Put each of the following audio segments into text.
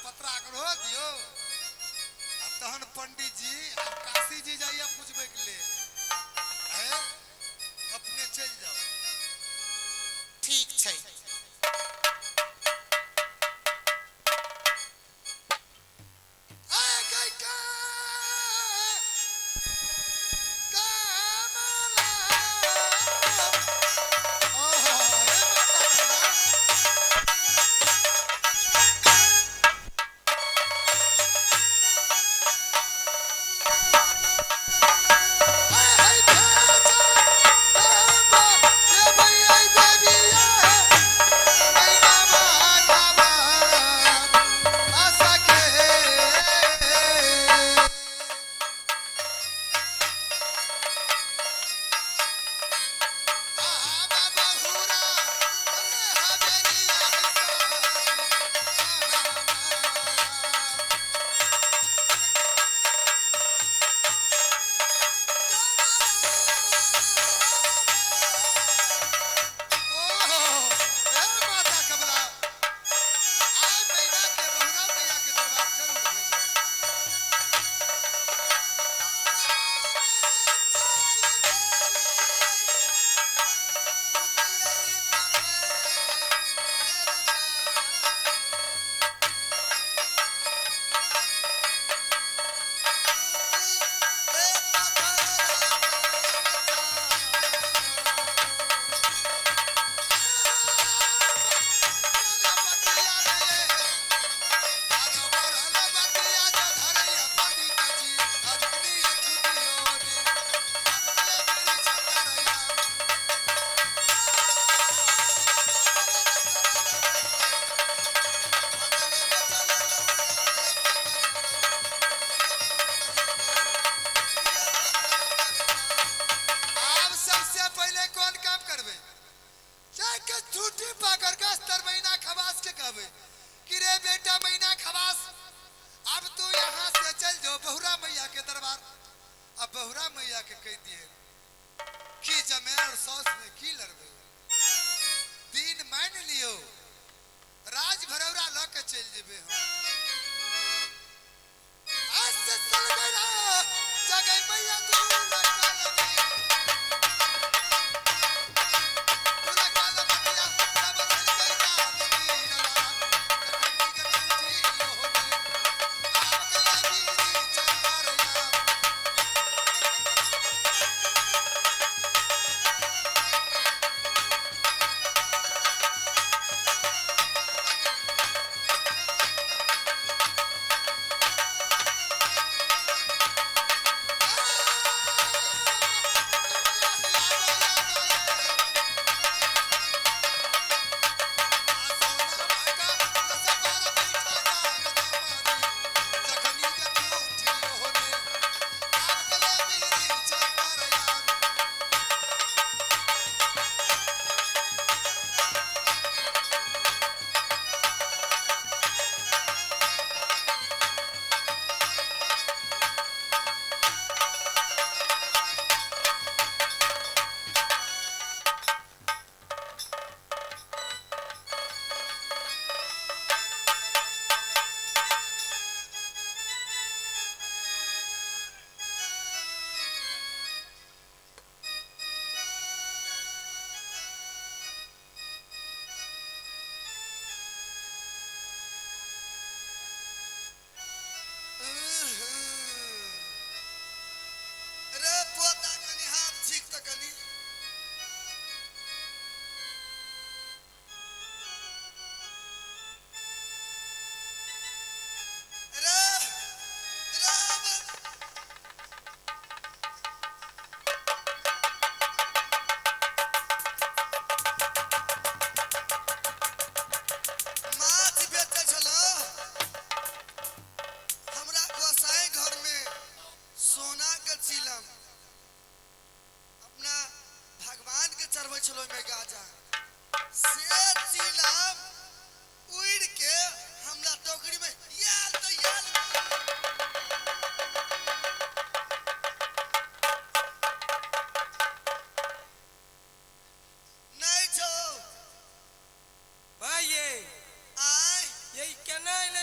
पत्रा करो दियो तहन पंडित जी काशी जी जाइए पूछबे के लिए अपने चल जाओ ठीक छै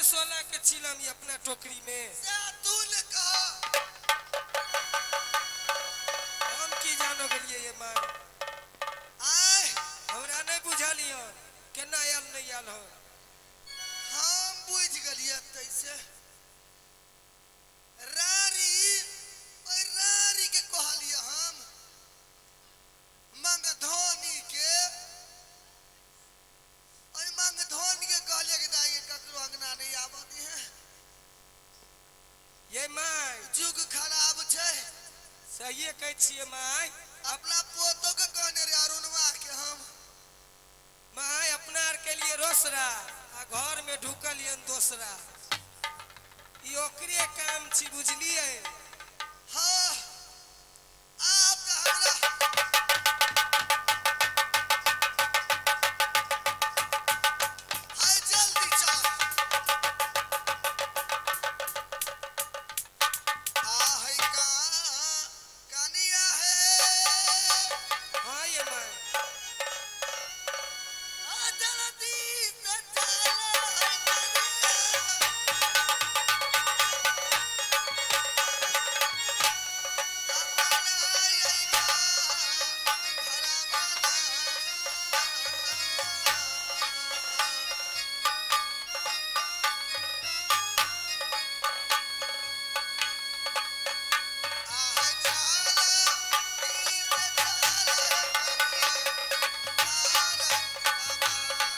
16 के चिलम ये अपना टोकरी में से तू ने कहा हम की जानो गेलिए ये माय आय हमरा नहीं बुझलियो केना आयल नहीं आयल हो हम बुझ गलिए तैसे रारी ओए रारी के कहलिए हम मंग धोनी के ओए मंग धोनी के कहलिए कि दाई ककरो अंगना नहीं आबती है ये माय जुग खराब छै सही कह छिए माय अपना पोतो के कहने रे अरुणवा के हम माय अपना आर के लिए रोसरा आ घर में ढुकल यन दोसरा ई ओकरे काम छी बुझलिए हाँ आप हमरा हाय जल्दी चल हाय कनिया है हां ये माय जल्दी से चल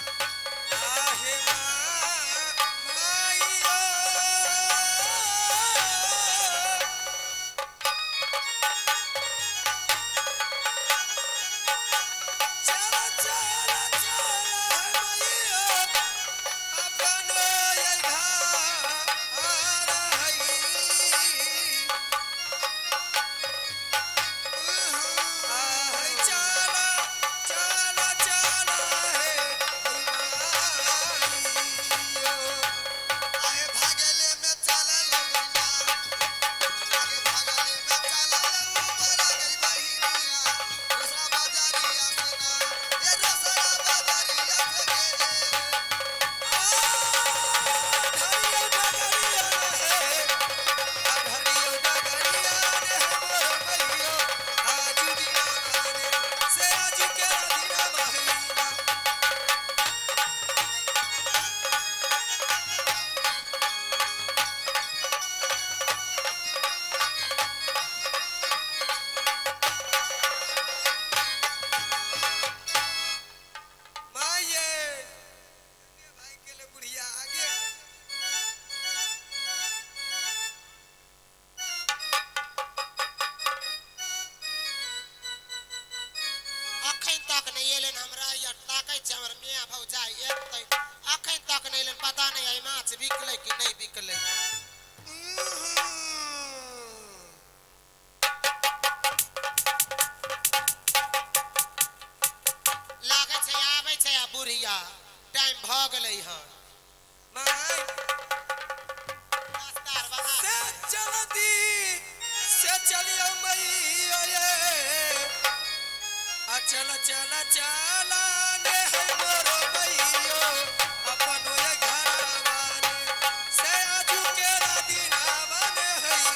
आहे माइयो चला चला चला माइयो अपनो ये घर हई आहे चला चला चला हे माइयो आए भागले में चल लगना आगे भागले में चल ऊपर गई बहिनिया दूसरा बाजारिया से ना ये दूसरा बाजारिया से गे धरियो डगरिया रे धरियो डगरिया रे मोर भइयो आजू दिना माने से आजू के दिना महिना माये भाई के ले बुढ़िया आगे अखन तक नहीं एलन हमरा या ताकै छै हमर मियां भौजाई एकतै अखन तक नहीं एलन पता नहीं आई माछ बिकलै कि नहीं बिकलै लागे छै आबै छै आ बुढ़िया टाइम भ गेलै हन माय मास्टर बना से चलती से चलियो मैयो ये आ चल चल चला ने है मोरो मैयो अपनो ये घरवा ने से आजू के दिना माने हई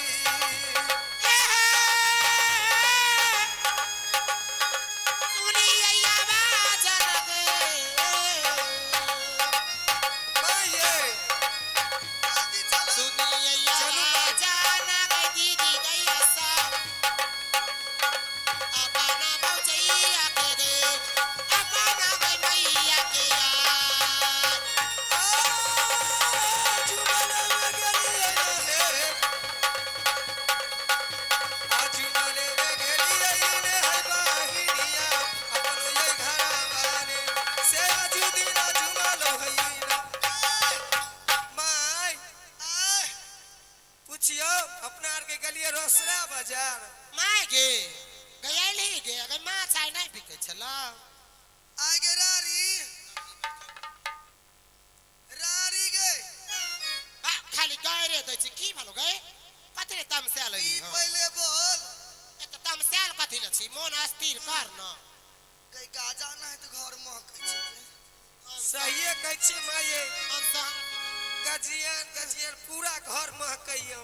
सुनी अइया बाजन गे माये जल्दी चल सुनी अइया बाजन गे दीदी गइया सब अपना भौजैया के गे अपना गे मैया के यार आजू मने में गेलिए हे आजू मने में गेलिए ने है बाहिनिया अपनो ये घरवा ने से आजू दिना जुमालो हईना माय आय पूछियो अपना आर के गलिए रोसड़ा बाजार माय गे गइली गे अगर माछ आइ नहीं बिकै छला आगे रारी रारी गे खाली गए रे दै छी की भलो गए कथि रे तमसेल ई हई पहले बोल एक तमसेल कथि ले छी मोन अस्थिर कर न कई गाजा ना है तो घर महकै छै सहिए कहै छी माये हमसा गजियन गजियन पूरा घर महकैया